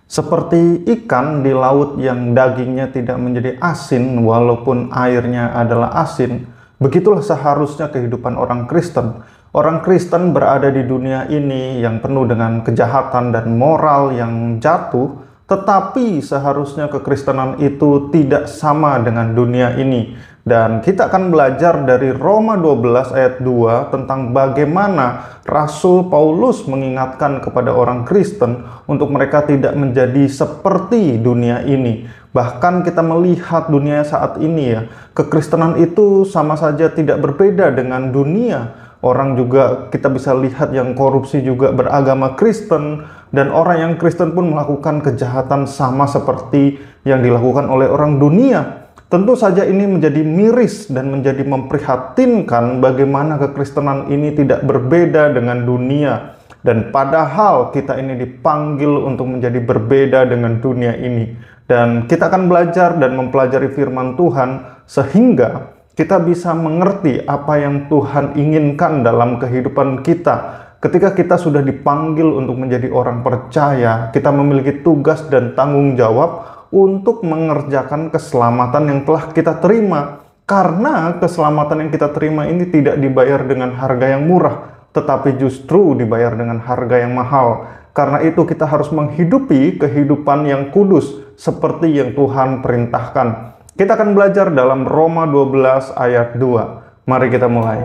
Seperti ikan di laut yang dagingnya tidak menjadi asin walaupun airnya adalah asin, begitulah seharusnya kehidupan orang Kristen. Orang Kristen berada di dunia ini yang penuh dengan kejahatan dan moral yang jatuh, tetapi seharusnya kekristenan itu tidak sama dengan dunia ini. Dan kita akan belajar dari Roma 12 ayat 2 tentang bagaimana Rasul Paulus mengingatkan kepada orang Kristen untuk mereka tidak menjadi seperti dunia ini. Bahkan kita melihat dunia saat ini ya, kekristenan itu sama saja tidak berbeda dengan dunia. Orang juga kita bisa lihat yang korupsi juga beragama Kristen, dan orang yang Kristen pun melakukan kejahatan sama seperti yang dilakukan oleh orang dunia. Tentu saja ini menjadi miris dan menjadi memprihatinkan bagaimana kekristenan ini tidak berbeda dengan dunia. Dan padahal kita ini dipanggil untuk menjadi berbeda dengan dunia ini. Dan kita akan belajar dan mempelajari firman Tuhan sehingga kita bisa mengerti apa yang Tuhan inginkan dalam kehidupan kita. Ketika kita sudah dipanggil untuk menjadi orang percaya, kita memiliki tugas dan tanggung jawab untuk mengerjakan keselamatan yang telah kita terima. Karena keselamatan yang kita terima ini tidak dibayar dengan harga yang murah, tetapi justru dibayar dengan harga yang mahal. Karena itu kita harus menghidupi kehidupan yang kudus seperti yang Tuhan perintahkan. Kita akan belajar dalam Roma 12 ayat 2. Mari kita mulai.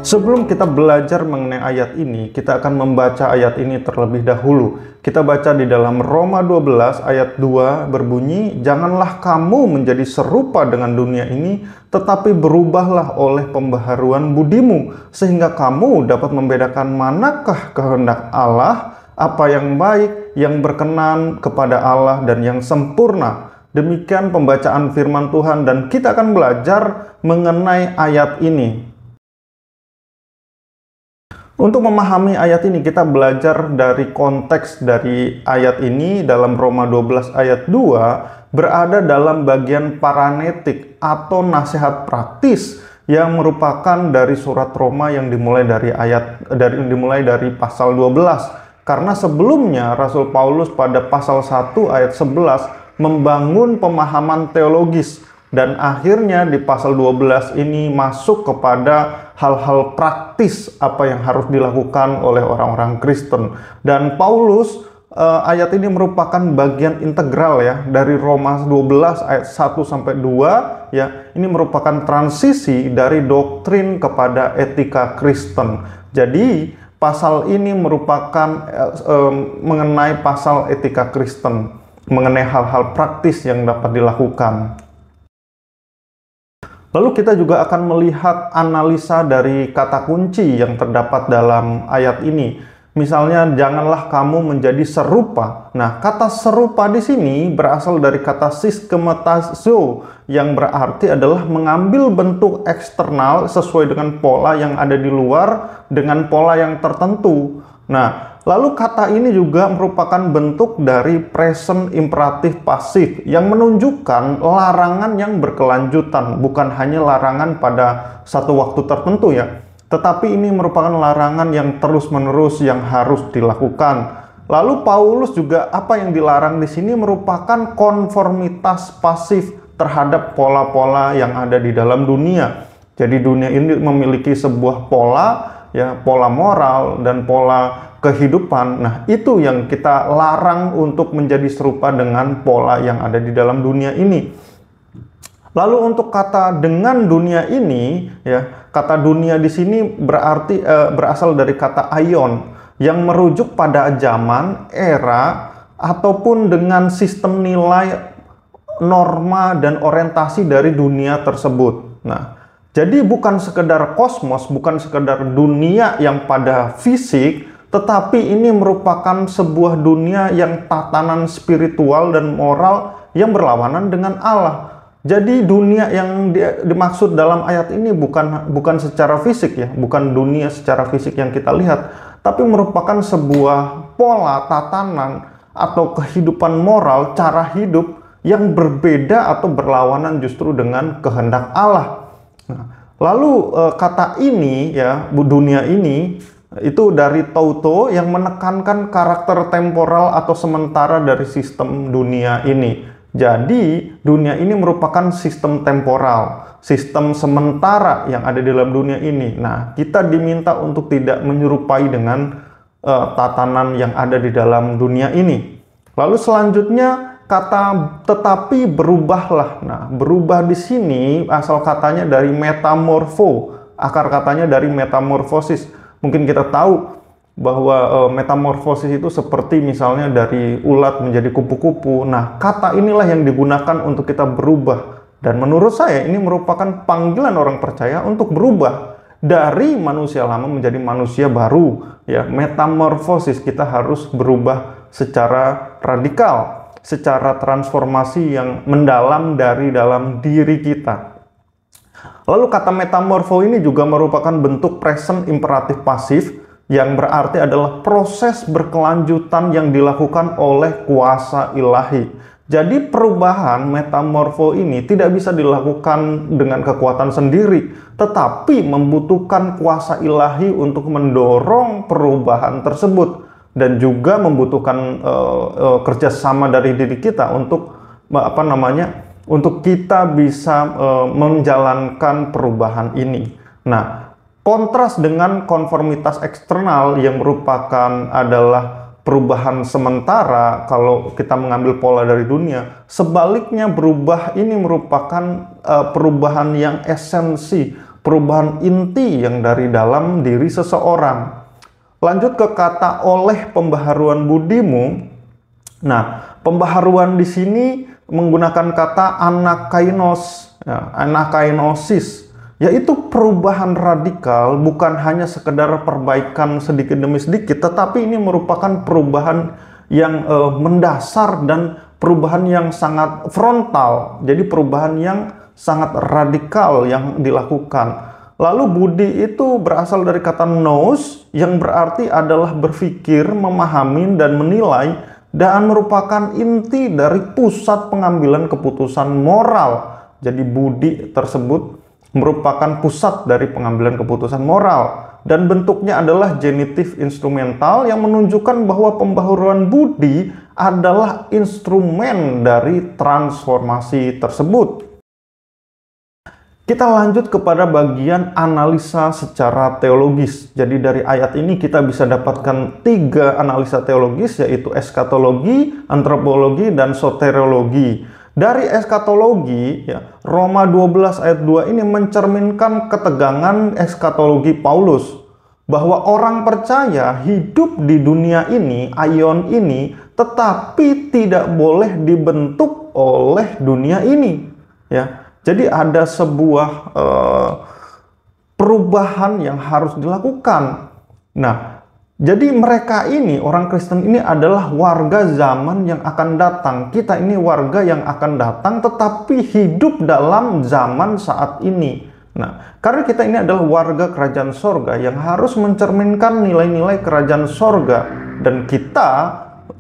Sebelum kita belajar mengenai ayat ini, kita akan membaca ayat ini terlebih dahulu. Kita baca di dalam Roma 12 ayat 2 berbunyi, "Janganlah kamu menjadi serupa dengan dunia ini, tetapi berubahlah oleh pembaharuan budimu, sehingga kamu dapat membedakan manakah kehendak Allah, apa yang baik, yang berkenan kepada Allah, dan yang sempurna." Demikian pembacaan firman Tuhan, dan kita akan belajar mengenai ayat ini. Untuk memahami ayat ini, kita belajar dari konteks dari ayat ini. Dalam Roma 12 ayat 2 berada dalam bagian paranetik atau nasihat praktis yang merupakan dari surat Roma yang dimulai dari pasal 12. Karena sebelumnya Rasul Paulus pada pasal 1 ayat 11 membangun pemahaman teologis, dan akhirnya di pasal 12 ini masuk kepada hal-hal praktis apa yang harus dilakukan oleh orang-orang Kristen. Dan Paulus, ayat ini merupakan bagian integral ya dari Roma 12 ayat 1 sampai 2 ya. Ini merupakan transisi dari doktrin kepada etika Kristen. Jadi pasal ini merupakan mengenai pasal etika Kristen, mengenai hal-hal praktis yang dapat dilakukan. Lalu kita juga akan melihat analisa dari kata kunci yang terdapat dalam ayat ini. Misalnya, janganlah kamu menjadi serupa. Nah, kata serupa di sini berasal dari kata syskematasio, yang berarti adalah mengambil bentuk eksternal sesuai dengan pola yang ada di luar dengan pola yang tertentu. Nah, lalu kata ini juga merupakan bentuk dari present imperatif pasif yang menunjukkan larangan yang berkelanjutan, bukan hanya larangan pada satu waktu tertentu ya, tetapi ini merupakan larangan yang terus-menerus yang harus dilakukan. Lalu Paulus juga apa yang dilarang di sini merupakan konformitas pasif terhadap pola-pola yang ada di dalam dunia. Jadi dunia ini memiliki sebuah pola ya, pola moral dan pola kehidupan. Nah, itu yang kita larang untuk menjadi serupa dengan pola yang ada di dalam dunia ini. Lalu untuk kata dengan dunia ini ya, kata dunia di sini berarti berasal dari kata aion yang merujuk pada zaman, era, ataupun dengan sistem nilai, norma, dan orientasi dari dunia tersebut. Nah, jadi bukan sekedar kosmos, bukan sekedar dunia yang pada fisik, tetapi ini merupakan sebuah dunia yang tatanan spiritual dan moral yang berlawanan dengan Allah. Jadi dunia yang dimaksud dalam ayat ini bukan secara fisik ya, bukan dunia secara fisik yang kita lihat, tapi merupakan sebuah pola tatanan atau kehidupan moral, cara hidup yang berbeda atau berlawanan justru dengan kehendak Allah. Nah, Lalu kata ini ya, dunia ini itu dari tauto yang menekankan karakter temporal atau sementara dari sistem dunia ini. Jadi dunia ini merupakan sistem temporal, sistem sementara yang ada di dalam dunia ini. Nah, kita diminta untuk tidak menyerupai dengan tatanan yang ada di dalam dunia ini. Lalu selanjutnya kata tetapi berubahlah. Nah, berubah di sini asal katanya dari metamorfo, akar katanya dari metamorfosis. Mungkin kita tahu bahwa metamorfosis itu seperti misalnya dari ulat menjadi kupu-kupu. Nah, kata inilah yang digunakan untuk kita berubah. Dan menurut saya ini merupakan panggilan orang percaya untuk berubah dari manusia lama menjadi manusia baru. Ya, metamorfosis, kita harus berubah secara radikal, secara transformasi yang mendalam dari dalam diri kita. Lalu kata metamorfo ini juga merupakan bentuk present imperatif pasif yang berarti adalah proses berkelanjutan yang dilakukan oleh kuasa ilahi. Jadi perubahan metamorfo ini tidak bisa dilakukan dengan kekuatan sendiri, tetapi membutuhkan kuasa ilahi untuk mendorong perubahan tersebut. Dan juga membutuhkan kerjasama dari diri kita untuk untuk kita bisa menjalankan perubahan ini. Nah, kontras dengan konformitas eksternal yang merupakan adalah perubahan sementara kalau kita mengambil pola dari dunia, sebaliknya berubah ini merupakan perubahan yang esensi, perubahan inti yang dari dalam diri seseorang. Lanjut ke kata oleh pembaharuan budimu. Nah, pembaharuan di sini menggunakan kata anakainos, ya, anakainosis, yaitu perubahan radikal, bukan hanya sekedar perbaikan sedikit demi sedikit, tetapi ini merupakan perubahan yang mendasar dan perubahan yang sangat frontal. Jadi perubahan yang sangat radikal yang dilakukan. Lalu budi itu berasal dari kata nous yang berarti adalah berpikir, memahami, dan menilai, dan merupakan inti dari pusat pengambilan keputusan moral. Jadi budi tersebut merupakan pusat dari pengambilan keputusan moral. Dan bentuknya adalah genitif instrumental yang menunjukkan bahwa pembaharuan budi adalah instrumen dari transformasi tersebut. Kita lanjut kepada bagian analisa secara teologis. Jadi dari ayat ini kita bisa dapatkan 3 analisa teologis, yaitu eskatologi, antropologi, dan soteriologi. Dari eskatologi, ya, Roma 12 ayat 2 ini mencerminkan ketegangan eskatologi Paulus, bahwa orang percaya hidup di dunia ini, aion ini, tetapi tidak boleh dibentuk oleh dunia ini. Ya. Jadi ada sebuah perubahan yang harus dilakukan. Nah, jadi mereka ini, orang Kristen ini adalah warga zaman yang akan datang. Kita ini warga yang akan datang, tetapi hidup dalam zaman saat ini. Nah, karena kita ini adalah warga kerajaan sorga yang harus mencerminkan nilai-nilai kerajaan sorga. Dan kita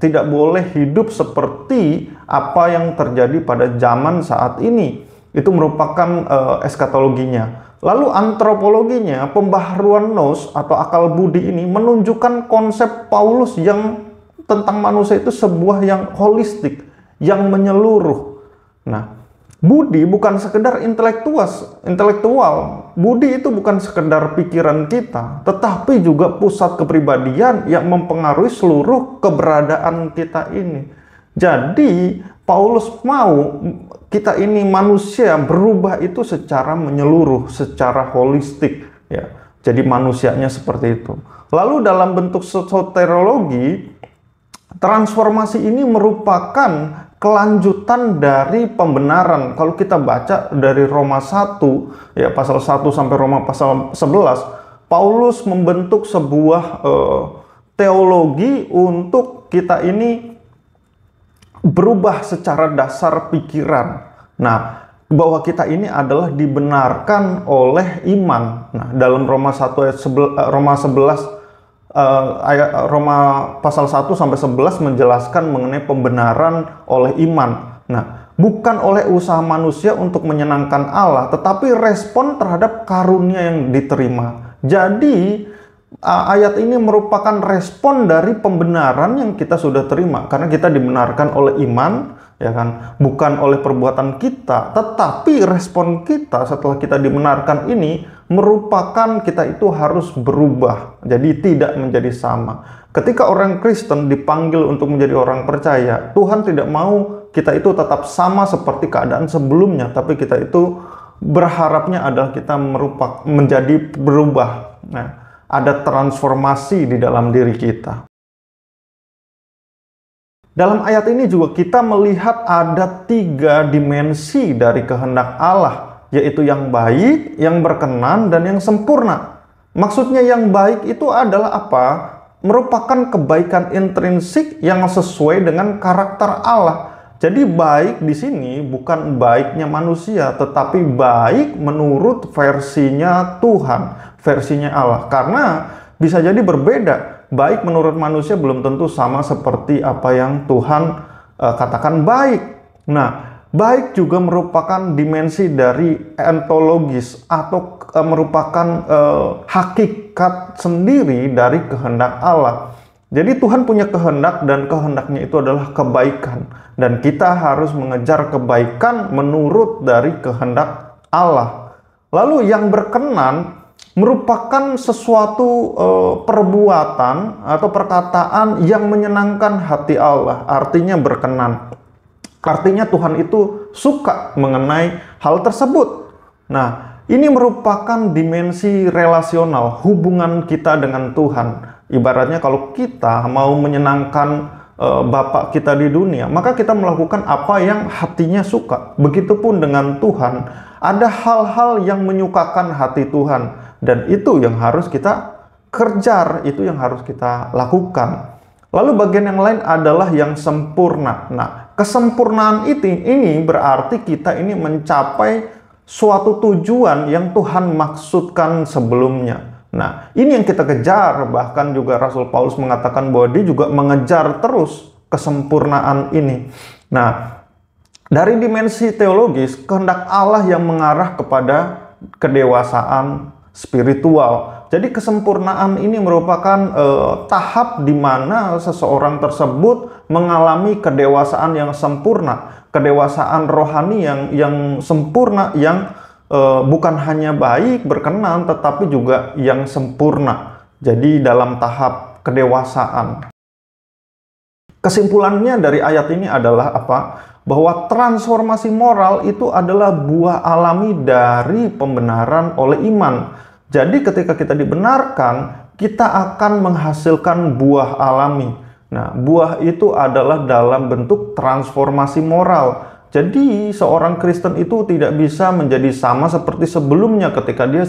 tidak boleh hidup seperti apa yang terjadi pada zaman saat ini. Itu merupakan eskatologinya. Lalu antropologinya, pembaharuan nous atau akal budi ini menunjukkan konsep Paulus yang tentang manusia itu sebuah yang holistik, yang menyeluruh. Nah, budi bukan sekedar intelektual. Budi itu bukan sekedar pikiran kita, tetapi juga pusat kepribadian yang mempengaruhi seluruh keberadaan kita ini. Jadi, Paulus mau kita ini manusia berubah itu secara menyeluruh, secara holistik, ya. Jadi manusianya seperti itu. Lalu dalam bentuk soteriologi, transformasi ini merupakan kelanjutan dari pembenaran. Kalau kita baca dari Roma 1, ya, pasal 1 sampai Roma pasal 11, Paulus membentuk sebuah teologi untuk kita ini berubah secara dasar pikiran. Nah, bahwa kita ini adalah dibenarkan oleh iman. Nah, dalam Roma 1 ayat Roma 11 Roma pasal 1 sampai 11 menjelaskan mengenai pembenaran oleh iman. Nah, bukan oleh usaha manusia untuk menyenangkan Allah, tetapi respon terhadap karunia yang diterima. Jadi ayat ini merupakan respon dari pembenaran yang kita sudah terima, karena kita dibenarkan oleh iman, ya kan, bukan oleh perbuatan kita. Tetapi respon kita setelah kita dibenarkan ini merupakan kita itu harus berubah, jadi tidak menjadi sama. Ketika orang Kristen dipanggil untuk menjadi orang percaya, Tuhan tidak mau kita itu tetap sama seperti keadaan sebelumnya, tapi kita itu berharapnya adalah kita menjadi berubah. Nah, ada transformasi di dalam diri kita. Dalam ayat ini juga kita melihat ada 3 dimensi dari kehendak Allah, yaitu yang baik, yang berkenan, dan yang sempurna. Maksudnya yang baik itu adalah apa? Merupakan kebaikan intrinsik yang sesuai dengan karakter Allah. Jadi baik di sini bukan baiknya manusia, tetapi baik menurut versinya Tuhan, versinya Allah. Karena bisa jadi berbeda. Baik menurut manusia belum tentu sama seperti apa yang Tuhan katakan baik. Nah, baik juga merupakan dimensi dari ontologis atau merupakan hakikat sendiri dari kehendak Allah. Jadi Tuhan punya kehendak dan kehendaknya itu adalah kebaikan. Dan kita harus mengejar kebaikan menurut dari kehendak Allah. Lalu yang berkenan merupakan sesuatu perbuatan atau perkataan yang menyenangkan hati Allah. Artinya berkenan. Artinya Tuhan itu suka mengenai hal tersebut. Nah, ini merupakan dimensi relasional hubungan kita dengan Tuhan. Ibaratnya kalau kita mau menyenangkan Bapa kita di dunia, maka kita melakukan apa yang hatinya suka. Begitupun dengan Tuhan, ada hal-hal yang menyukakan hati Tuhan, dan itu yang harus kita kejar, itu yang harus kita lakukan. Lalu bagian yang lain adalah yang sempurna. Nah, kesempurnaan ini berarti kita ini mencapai suatu tujuan yang Tuhan maksudkan sebelumnya. Nah, ini yang kita kejar. Bahkan juga Rasul Paulus mengatakan bahwa dia juga mengejar terus kesempurnaan ini. Nah, dari dimensi teologis, kehendak Allah yang mengarah kepada kedewasaan spiritual. Jadi kesempurnaan ini merupakan tahap di mana seseorang tersebut mengalami kedewasaan yang sempurna, kedewasaan rohani yang sempurna, yang bukan hanya baik, berkenan, tetapi juga yang sempurna. Jadi dalam tahap kedewasaan. Kesimpulannya dari ayat ini adalah apa? Bahwa transformasi moral itu adalah buah alami dari pembenaran oleh iman. Jadi ketika kita dibenarkan, kita akan menghasilkan buah alami. Nah, buah itu adalah dalam bentuk transformasi moral. Jadi seorang Kristen itu tidak bisa menjadi sama seperti sebelumnya ketika dia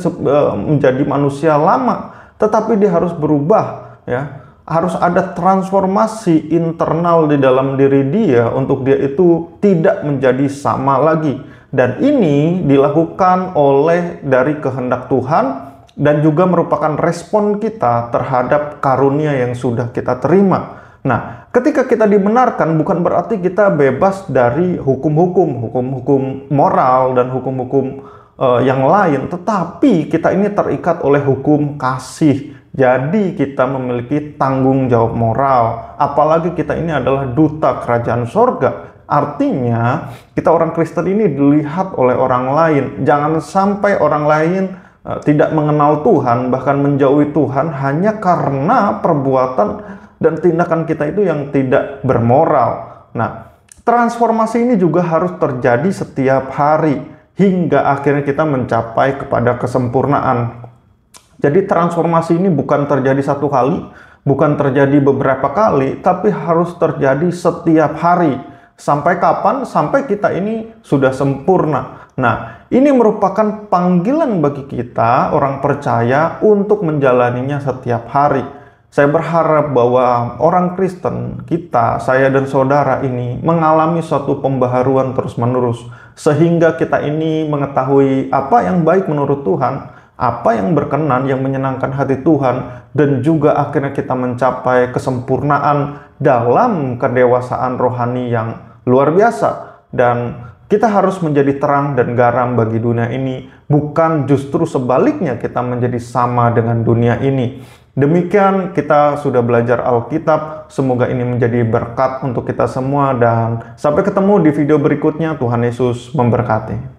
menjadi manusia lama, tetapi dia harus berubah, ya. Harus ada transformasi internal di dalam diri dia untuk dia itu tidak menjadi sama lagi. Dan ini dilakukan oleh dari kehendak Tuhan dan juga merupakan respon kita terhadap karunia yang sudah kita terima. Nah, ketika kita dibenarkan bukan berarti kita bebas dari hukum-hukum moral dan hukum-hukum yang lain, tetapi kita ini terikat oleh hukum kasih. Jadi kita memiliki tanggung jawab moral. Apalagi kita ini adalah duta kerajaan sorga. Artinya kita orang Kristen ini dilihat oleh orang lain. Jangan sampai orang lain tidak mengenal Tuhan, bahkan menjauhi Tuhan hanya karena perbuatan dan tindakan kita itu yang tidak bermoral. Nah, transformasi ini juga harus terjadi setiap hari hingga akhirnya kita mencapai kepada kesempurnaan. Jadi transformasi ini bukan terjadi satu kali, bukan terjadi beberapa kali, tapi harus terjadi setiap hari. Sampai kapan? Sampai kita ini sudah sempurna. Nah, ini merupakan panggilan bagi kita, orang percaya, untuk menjalaninya setiap hari. Saya berharap bahwa orang Kristen, kita, saya dan saudara ini mengalami suatu pembaharuan terus-menerus. Sehingga kita ini mengetahui apa yang baik menurut Tuhan, apa yang berkenan, yang menyenangkan hati Tuhan, dan juga akhirnya kita mencapai kesempurnaan dalam kedewasaan rohani yang luar biasa. dan kita harus menjadi terang dan garam bagi dunia ini, bukan justru sebaliknya kita menjadi sama dengan dunia ini. Demikian kita sudah belajar Alkitab, semoga ini menjadi berkat untuk kita semua dan sampai ketemu di video berikutnya. Tuhan Yesus memberkati.